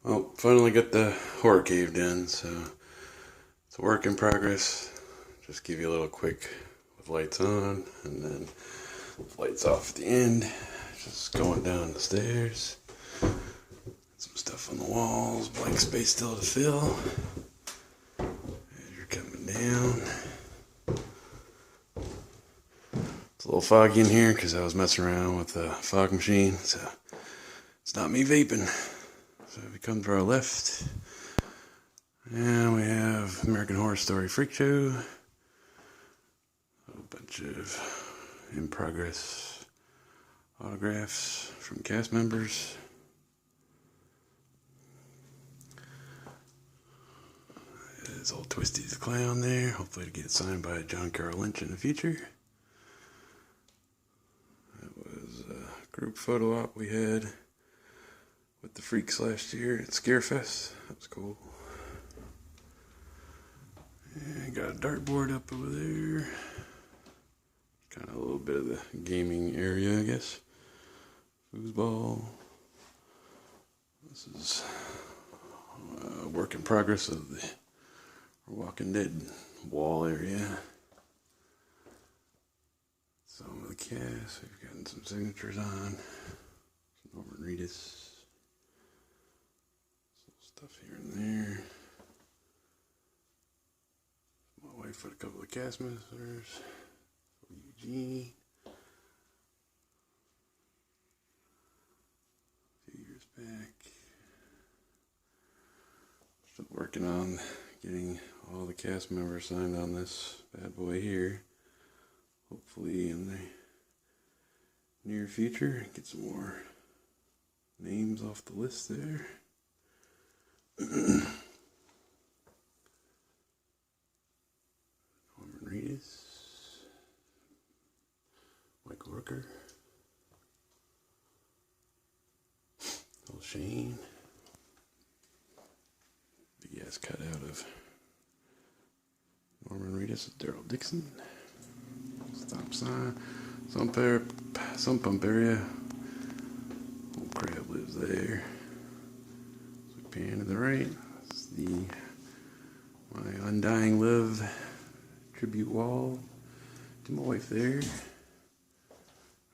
Well, finally got the horror cave done, so it's a work in progress. Just give you a little quick with lights on and then lights off at the end. Just going down the stairs. Some stuff on the walls, blank space still to fill. As you're coming down. It's a little foggy in here because I was messing around with the fog machine, so it's not me vaping. So if you come to our left, and we have American Horror Story Freak Show. A bunch of in progress autographs from cast members. There's old Twisty the Clown there. Hopefully to get it signed by John Carroll Lynch in the future. That was a group photo op we had with the Freaks last year at Scarefest. That was cool. And got a dartboard up over there. Kind of a little bit of the gaming area, I guess. Foosball. This is a work in progress of the Walking Dead wall area. Some of the cast, we've gotten some signatures on. Norman Reedus. Some stuff here and there. My wife put a couple of cast members. Eugene. A few years back. Still working on getting all the cast members signed on this bad boy here. Hopefully in the near future, get some more names off the list there. Norman Reedus. Michael Rooker. Little Shane. Big ass cutout of Norman Reedus with Daryl Dixon. Stop sign. Some pump area. Old Crab lives there. So we pan to the right. That's my Undying Love tribute wall to my wife there.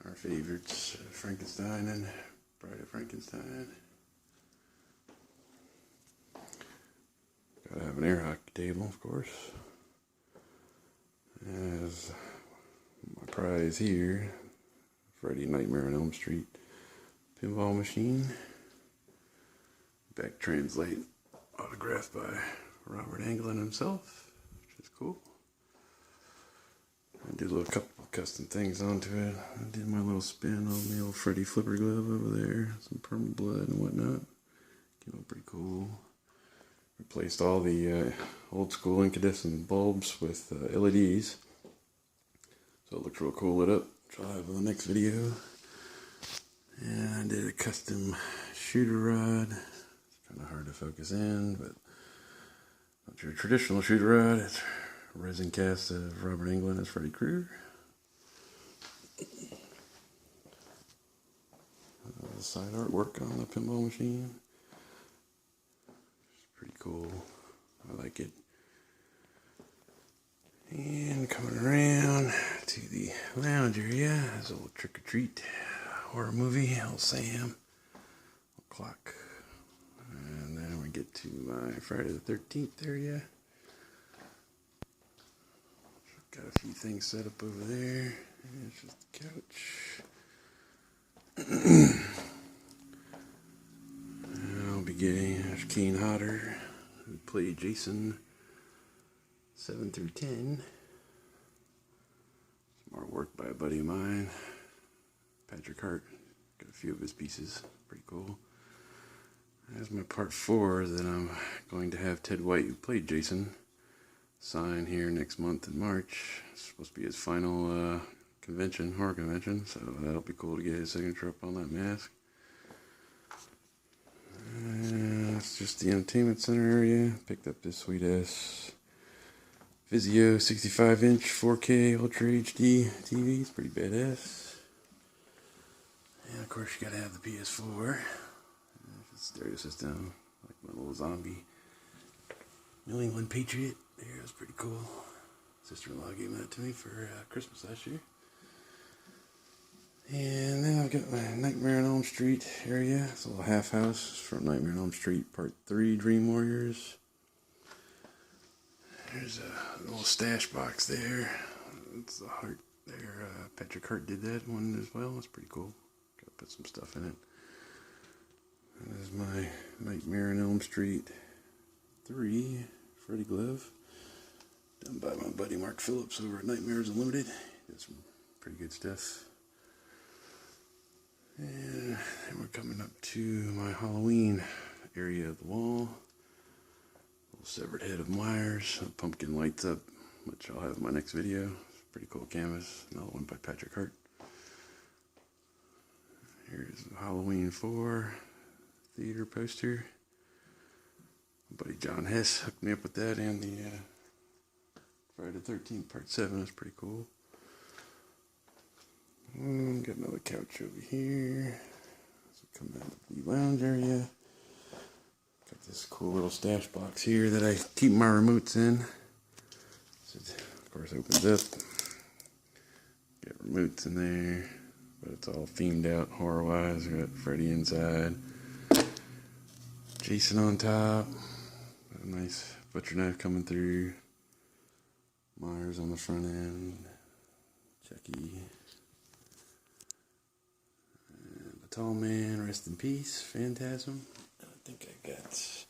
Our favorites, Frankenstein and Bride of Frankenstein. Gotta have an air hockey table, of course. As my prize here, Freddy Nightmare on Elm Street pinball machine. Back translate, autographed by Robert Englund himself, which is cool. I did a little couple custom things onto it. I did my little spin on the old Freddy Flipper glove over there, some perma blood and whatnot. Came out pretty cool. Replaced all the old school incandescent bulbs with LEDs. So it looks real cool lit up, which I'll have in the next video. And I did a custom shooter rod. It's kind of hard to focus in, but not your traditional shooter rod. It's a resin cast of Robert Englund as Freddy Krueger. Side artwork on the pinball machine. It's pretty cool. I like it. And coming around to the lounge area, there's a little trick or treat horror movie, Old Sam, clock. And then we get to my Friday the 13th area. Got a few things set up over there. And it's just the couch. I'll be getting Kane Hodder, who played Jason 7 through 10. Some artwork by a buddy of mine, Patrick Hart. Got a few of his pieces, pretty cool. That's my part 4 that I'm going to have Ted White, who played Jason, sign here next month in March. It's supposed to be his final horror convention, so that'll be cool to get his signature up on that mask. It's just the entertainment center area. Picked up this sweet ass Vizio 65-inch 4K Ultra HD TV. It's pretty badass. And of course you gotta have the PS4. Stereo system. My little zombie New England Patriot there. That's pretty cool. Sister-in-law gave that to me for Christmas last year. And then I've got my Nightmare on Elm Street area. It's a little half house from Nightmare on Elm Street Part 3 Dream Warriors. There's a little stash box there. It's the heart there. Patrick Hart did that one as well. It's pretty cool. Gotta put some stuff in it. And there's my Nightmare on Elm Street 3 Freddy glove. Done by my buddy Mark Phillips over at Nightmares Unlimited. Did some pretty good stuff. And then we're coming up to my Halloween area of the wall. Little severed head of Myers. A pumpkin lights up, which I'll have in my next video. Pretty cool canvas. Another one by Patrick Hart. Here's the Halloween 4 theater poster. My buddy John Hess hooked me up with that, and the Friday the 13th Part 7 is pretty cool. Got another couch over here. So come down to the lounge area. Got this cool little stash box here that I keep my remotes in. So it, of course, opens up. Got remotes in there, but it's all themed out horror-wise. We got Freddy inside, Jason on top, a nice butcher knife coming through, Myers on the front end, Chucky. Tall Man, rest in peace, Phantasm. I think I got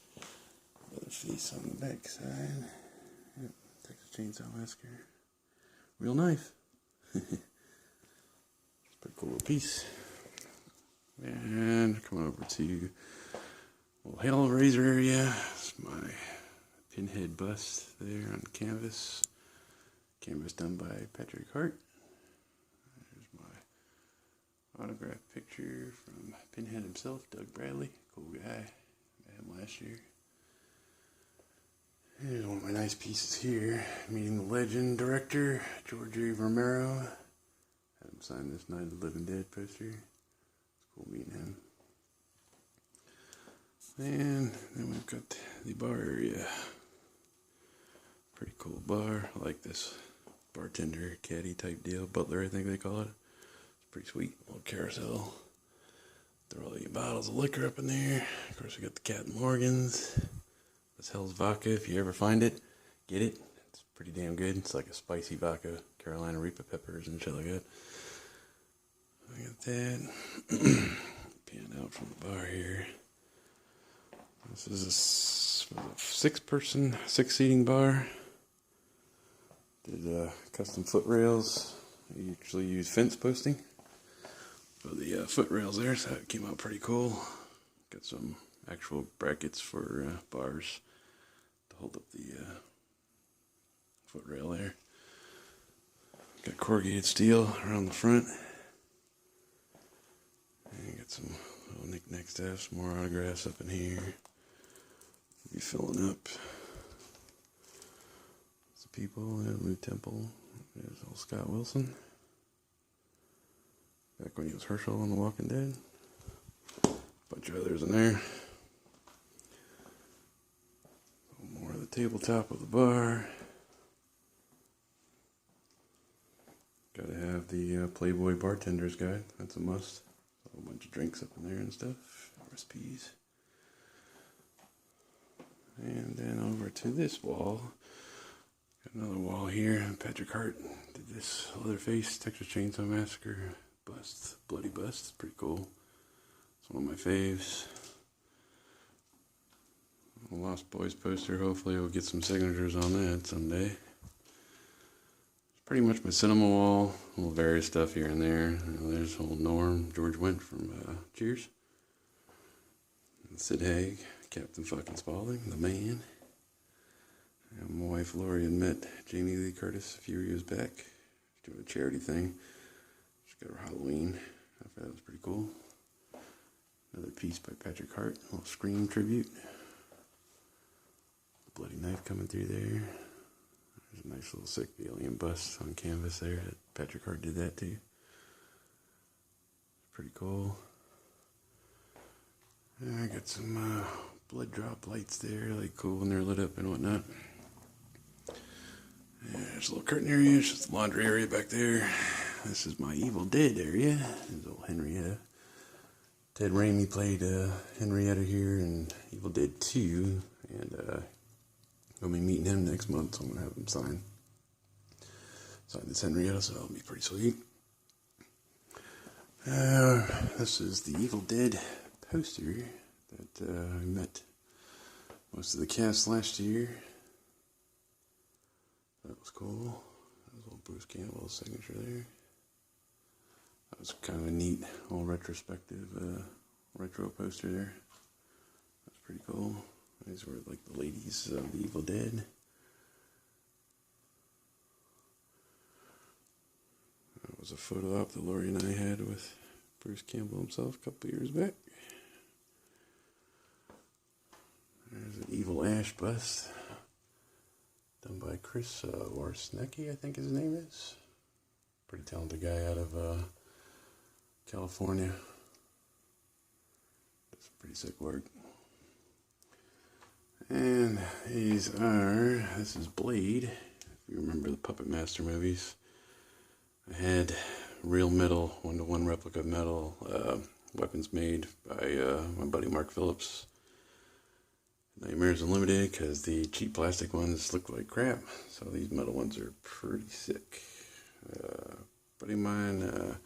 another face on the back side. Yep, Texas Chainsaw Massacre. Real knife. It's a pretty cool little piece. And coming over to a little Hellraiser area. It's my pinhead bust there on canvas. Canvas done by Patrick Hart. Autograph picture from Pinhead himself, Doug Bradley. Cool guy. Met him last year. Here's one of my nice pieces here. Meeting the legend director, George A. Romero. Had him sign this Night of the Living Dead poster. It's cool meeting him. And then we've got the bar area. Pretty cool bar. I like this bartender, caddy type deal. Butler, I think they call it. Pretty sweet little carousel. Throw all your bottles of liquor up in there. Of course, we got the Cat and Morgan's. This Hell's vodka. If you ever find it, get it. It's pretty damn good. It's like a spicy vodka, Carolina Reaper peppers and shit like that. I got that. Pan out from the bar here. This is a 6-person, 6-seating bar. Did custom foot rails. I usually use fence posting for the foot rails there, so it came out pretty cool. Got some actual brackets for bars to hold up the foot rail there. Got corrugated steel around the front. And got some little knick-knack stuff, some more autographs up in here. Be filling up. Some people, Lou Temple. There's old Scott Wilson. Back when he was Herschel on The Walking Dead. Bunch of others in there. More of the tabletop of the bar. Gotta have the Playboy Bartender's Guide. That's a must. A whole bunch of drinks up in there and stuff. Recipes. And then over to this wall. Got another wall here. Patrick Hart did this Leatherface Texas Chainsaw Massacre bust. Bloody bust. It's pretty cool. It's one of my faves. A Lost Boys poster. Hopefully we'll get some signatures on that someday. It's pretty much my cinema wall. A little various stuff here and there. There's old Norm, George Wendt from Cheers. And Sid Haig, Captain fucking Spaulding, the man. And my wife Lori had met Jamie Lee Curtis a few years back. She's doing a charity thing. She got her Halloween. I thought that was pretty cool. Another piece by Patrick Hart, a little Scream tribute. The bloody knife coming through there. There's a nice little sick alien bust on canvas there. Patrick Hart did that too. Pretty cool. And I got some blood drop lights there, like cool when they're lit up and whatnot. And there's a little curtain area, it's just the laundry area back there. This is my Evil Dead area. There's old Henrietta. Ted Raimi played Henrietta here in Evil Dead 2, and I'll be meeting him next month, so I'm going to have him sign this Henrietta, so that'll be pretty sweet. This is the Evil Dead poster that I met most of the cast last year. That was cool. That was old Bruce Campbell's signature there. That was kind of a neat, all retrospective, retro poster there. That's pretty cool. These were like the ladies of the Evil Dead. That was a photo op that Lori and I had with Bruce Campbell himself a couple years back. There's an Evil Ash bust done by Chris Warsnecki, I think his name is. Pretty talented guy out of California. Does some pretty sick work. And this is Blade. If you remember the Puppet Master movies. I had real metal, 1-to-1 replica metal weapons made by my buddy Mark Phillips. Nightmares Unlimited, because the cheap plastic ones look like crap. So these metal ones are pretty sick. Buddy of mine,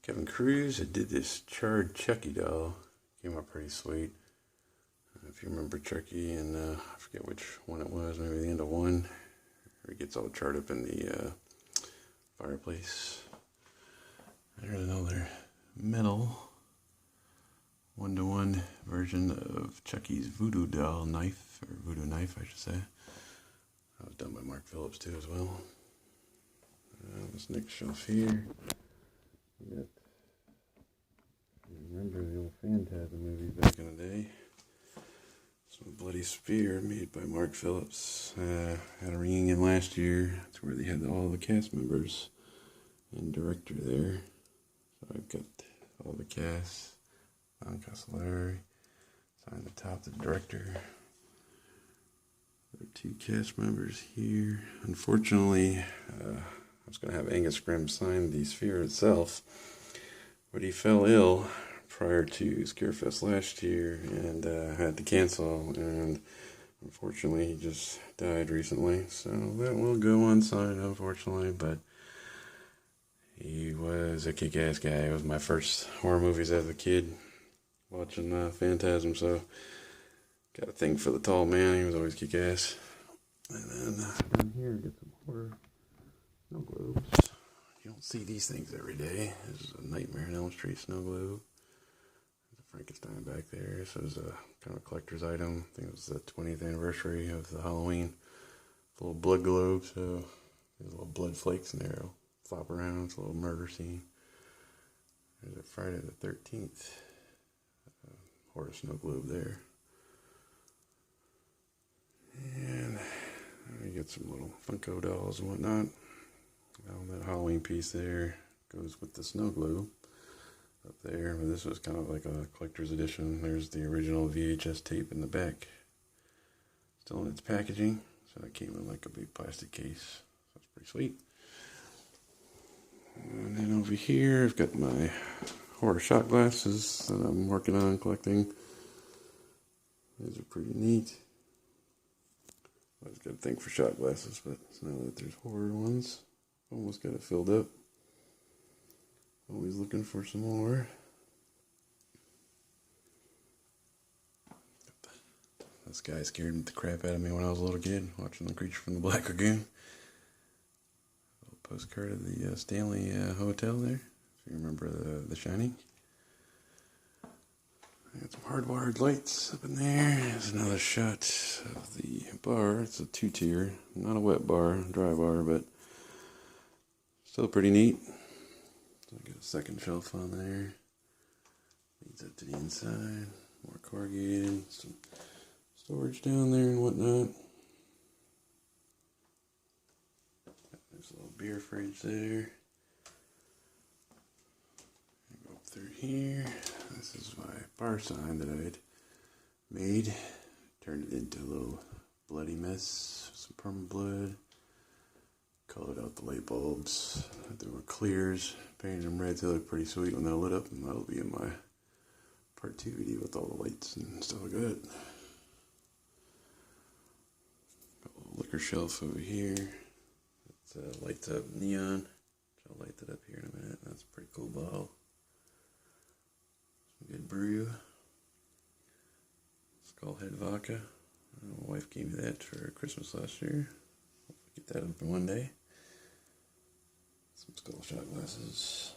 Kevin Cruz, that did this charred Chucky doll. Came out pretty sweet. If you remember Chucky, and I forget which one it was, maybe the end of 1, where he gets all charred up in the fireplace. There's another metal 1-to-1 version of Chucky's voodoo doll knife, or voodoo knife, I should say. That was done by Mark Phillips too, as well. This next shelf here, we got, remember the old Phantasm movies back in the day. So Bloody Spear, made by Mark Phillips. Had a reunion last year. That's where they had all the cast members and director there. So I've got all the cast. Don Castellari signed the top, the director. There are 2 cast members here. Unfortunately, I was going to have Angus Scrimm sign the sphere itself, but he fell ill prior to Scarefest last year and had to cancel, and unfortunately he just died recently, so that will go unsigned, unfortunately. But he was a kick-ass guy. It was my first horror movies as a kid, watching Phantasm, so got a thing for the tall man. He was always kick-ass. And then down here, get some horror snow globes. You don't see these things every day. This is a Nightmare on Elm Street snow globe. There's a Frankenstein back there. This is a kind of a collector's item. I think it was the 20th anniversary of the Halloween. It's a little blood globe, so there's little blood flakes in there. It'll flop around. It's a little murder scene. There's a Friday the 13th horror snow globe there. And you get some little Funko dolls and whatnot. That Halloween piece there goes with the snow globe up there. But this was kind of like a collector's edition. There's the original VHS tape in the back, still in its packaging. So it came in like a big plastic case. So it's pretty sweet. And then over here, I've got my horror shot glasses that I'm working on collecting. These are pretty neat. I was got a thing for shot glasses, but now that there's horror ones, almost got it filled up. Always looking for some more. This guy scared the crap out of me when I was a little kid, watching The Creature from the Black Lagoon. A little postcard of the Stanley Hotel there, if you remember the Shining. I got some hardwired lights up in there. There's another shot of the bar. It's a 2-tier, not a wet bar, dry bar, but still pretty neat. So I got a second shelf on there. Leads up to the inside. More corrugated, some storage down there and whatnot. There's a little beer fridge there. Go up through here. This is my bar sign that I had made. made. Turned it into a little bloody mess, some permanent blood. Colored out the light bulbs. There were clears. Painted them red. They look pretty sweet when they're lit up, and that'll be in my part 2 video with all the lights and stuff like that. Got a little liquor shelf over here. It's lights up neon. I'll light that up here in a minute. That's a pretty cool bottle. Some good brew. Skullhead vodka. My wife gave me that for Christmas last year. Hopefully get that open one day. Some skull shot glasses.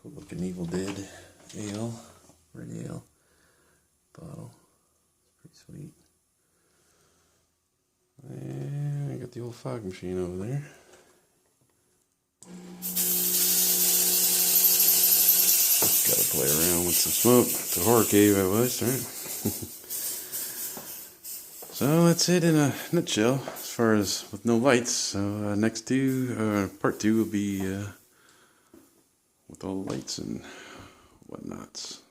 Cool looking Evil Dead ale. Red ale. Bottle. It's pretty sweet. And I got the old fog machine over there. Gotta play around with some smoke. It's a horror cave I was, right? So that's it in a nutshell, as far as with no lights. So part 2 will be with all the lights and whatnots.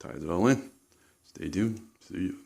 Ties it all in. Stay tuned. See you.